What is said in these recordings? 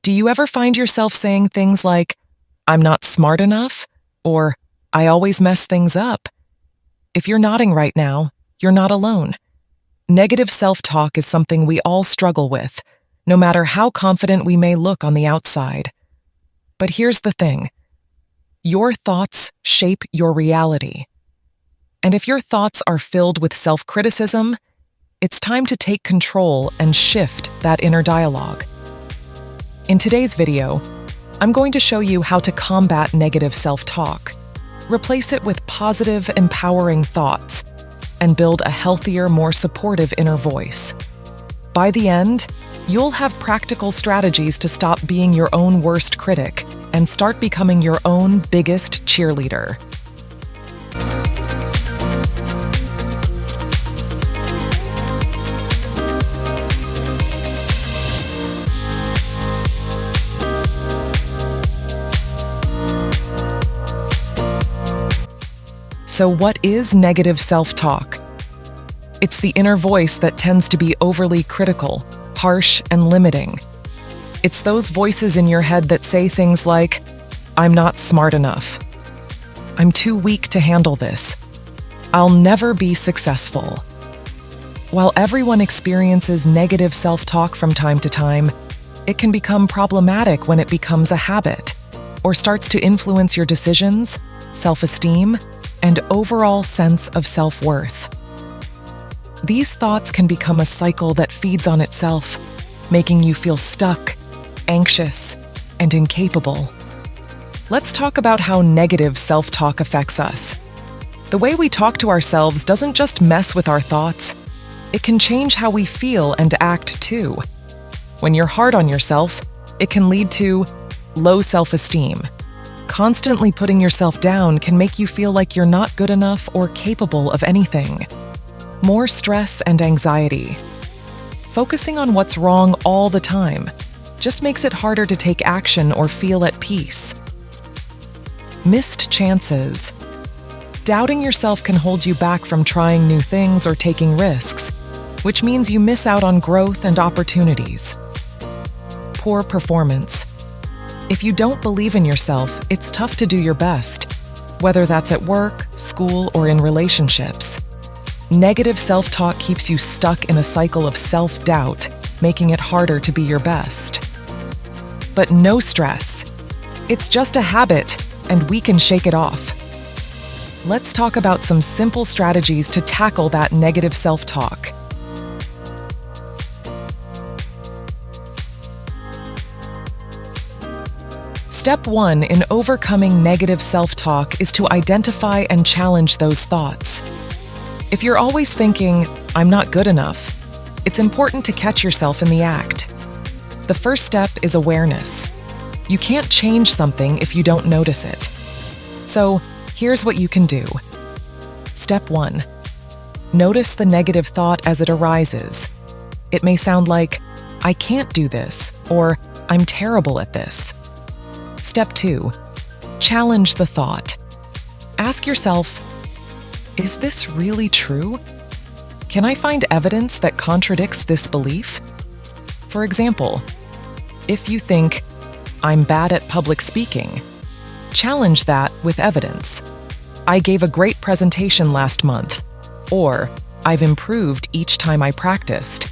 Do you ever find yourself saying things like, "I'm not smart enough," or "I always mess things up"? If you're nodding right now, you're not alone. Negative self-talk is something we all struggle with, no matter how confident we may look on the outside. But here's the thing. Your thoughts shape your reality. And if your thoughts are filled with self-criticism, it's time to take control and shift that inner dialogue. In today's video, I'm going to show you how to combat negative self-talk, replace it with positive, empowering thoughts, and build a healthier, more supportive inner voice. By the end, you'll have practical strategies to stop being your own worst critic and start becoming your own biggest cheerleader. So what is negative self-talk? It's the inner voice that tends to be overly critical, harsh, and limiting. It's those voices in your head that say things like, "I'm not smart enough," "I'm too weak to handle this," "I'll never be successful." While everyone experiences negative self-talk from time to time, it can become problematic when it becomes a habit or starts to influence your decisions, self-esteem, and overall sense of self-worth. These thoughts can become a cycle that feeds on itself, making you feel stuck, anxious, and incapable. Let's talk about how negative self-talk affects us. The way we talk to ourselves doesn't just mess with our thoughts, it can change how we feel and act too. When you're hard on yourself, it can lead to low self-esteem. Constantly putting yourself down can make you feel like you're not good enough or capable of anything. More stress and anxiety. Focusing on what's wrong all the time just makes it harder to take action or feel at peace. Missed chances. Doubting yourself can hold you back from trying new things or taking risks, which means you miss out on growth and opportunities. Poor performance. If you don't believe in yourself, it's tough to do your best, whether that's at work, school, or in relationships. Negative self-talk keeps you stuck in a cycle of self-doubt, making it harder to be your best. But no stress. It's just a habit, and we can shake it off. Let's talk about some simple strategies to tackle that negative self-talk. Step 1 in overcoming negative self-talk is to identify and challenge those thoughts. If you're always thinking, "I'm not good enough," it's important to catch yourself in the act. The first step is awareness. You can't change something if you don't notice it. So, here's what you can do. Step 1. Notice the negative thought as it arises. It may sound like, "I can't do this," or "I'm terrible at this." Step 2. Challenge the thought. Ask yourself, is this really true? Can I find evidence that contradicts this belief? For example, if you think, "I'm bad at public speaking," challenge that with evidence. "I gave a great presentation last month," or "I've improved each time I practiced."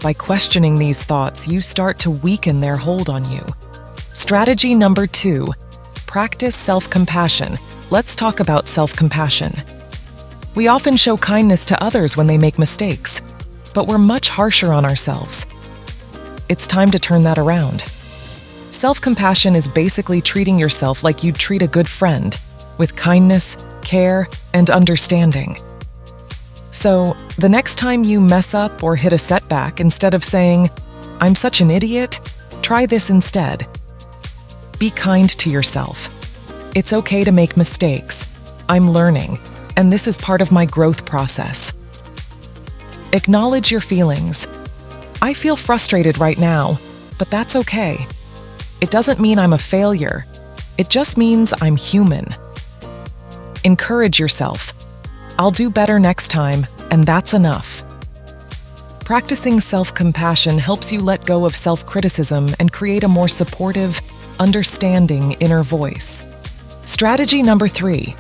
By questioning these thoughts, you start to weaken their hold on you. Strategy number 2, practice self-compassion. Let's talk about self-compassion. We often show kindness to others when they make mistakes, but we're much harsher on ourselves. It's time to turn that around. Self-compassion is basically treating yourself like you'd treat a good friend, with kindness, care, and understanding. So, the next time you mess up or hit a setback, instead of saying, "I'm such an idiot," try this instead. Be kind to yourself. It's okay to make mistakes. I'm learning, and this is part of my growth process. Acknowledge your feelings. I feel frustrated right now, but that's okay. It doesn't mean I'm a failure. It just means I'm human. Encourage yourself. I'll do better next time, and that's enough. Practicing self-compassion helps you let go of self-criticism and create a more supportive, understanding inner voice. Strategy number 3.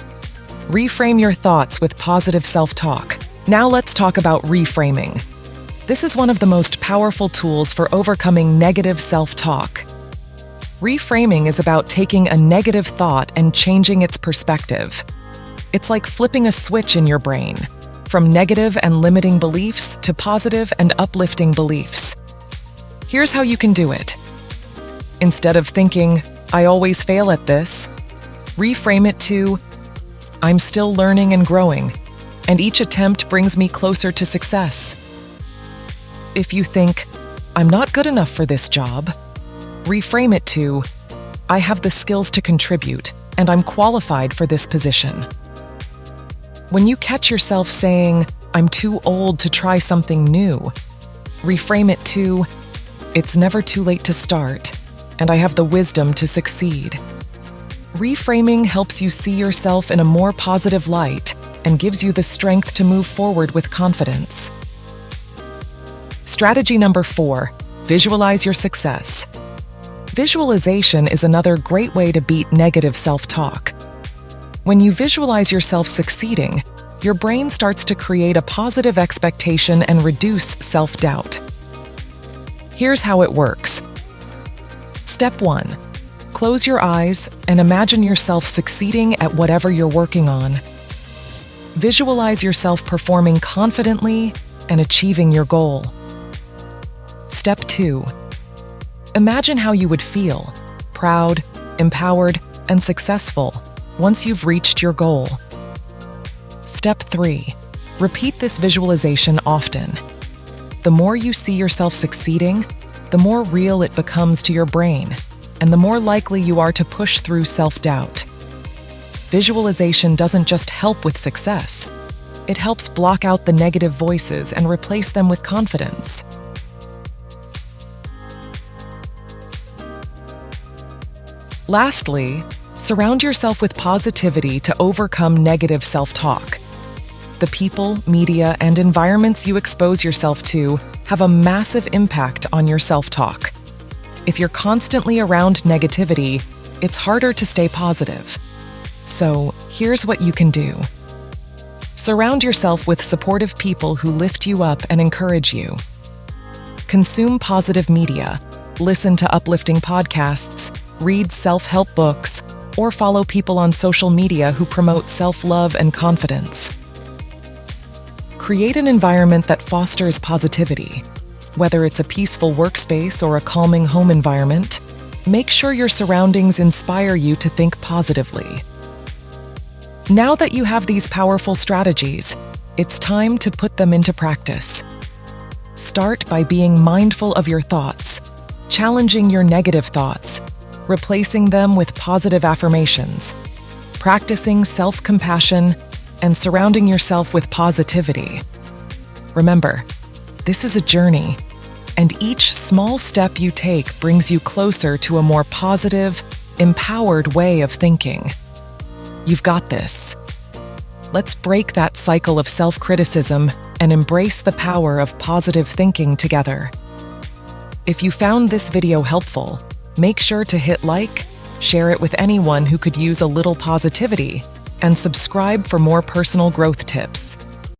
Reframe your thoughts with positive self-talk. Now let's talk about reframing. This is one of the most powerful tools for overcoming negative self-talk. Reframing is about taking a negative thought and changing its perspective. It's like flipping a switch in your brain, from negative and limiting beliefs to positive and uplifting beliefs. Here's how you can do it. Instead of thinking, "I always fail at this," reframe it to, "I'm still learning and growing, and each attempt brings me closer to success." If you think, "I'm not good enough for this job," reframe it to, "I have the skills to contribute, and I'm qualified for this position." When you catch yourself saying, "I'm too old to try something new," reframe it to, "It's never too late to start, and I have the wisdom to succeed." Reframing helps you see yourself in a more positive light and gives you the strength to move forward with confidence. Strategy number 4, visualize your success. Visualization is another great way to beat negative self-talk. When you visualize yourself succeeding, your brain starts to create a positive expectation and reduce self-doubt. Here's how it works. Step 1. Close your eyes and imagine yourself succeeding at whatever you're working on. Visualize yourself performing confidently and achieving your goal. Step 2. Imagine how you would feel, proud, empowered, and successful once you've reached your goal. Step 3. Repeat this visualization often. The more you see yourself succeeding, the more real it becomes to your brain, and the more likely you are to push through self-doubt. Visualization doesn't just help with success. It helps block out the negative voices and replace them with confidence. Lastly, surround yourself with positivity to overcome negative self-talk. The people, media, and environments you expose yourself to have a massive impact on your self-talk. If you're constantly around negativity, it's harder to stay positive. So, here's what you can do. Surround yourself with supportive people who lift you up and encourage you. Consume positive media, listen to uplifting podcasts, read self-help books, or follow people on social media who promote self-love and confidence. Create an environment that fosters positivity. Whether it's a peaceful workspace or a calming home environment, make sure your surroundings inspire you to think positively. Now that you have these powerful strategies, it's time to put them into practice. Start by being mindful of your thoughts, challenging your negative thoughts, replacing them with positive affirmations, practicing self-compassion, and surrounding yourself with positivity. Remember, this is a journey, and each small step you take brings you closer to a more positive, empowered way of thinking. You've got this. Let's break that cycle of self-criticism and embrace the power of positive thinking together. If you found this video helpful, make sure to hit like, share it with anyone who could use a little positivity, and subscribe for more personal growth tips.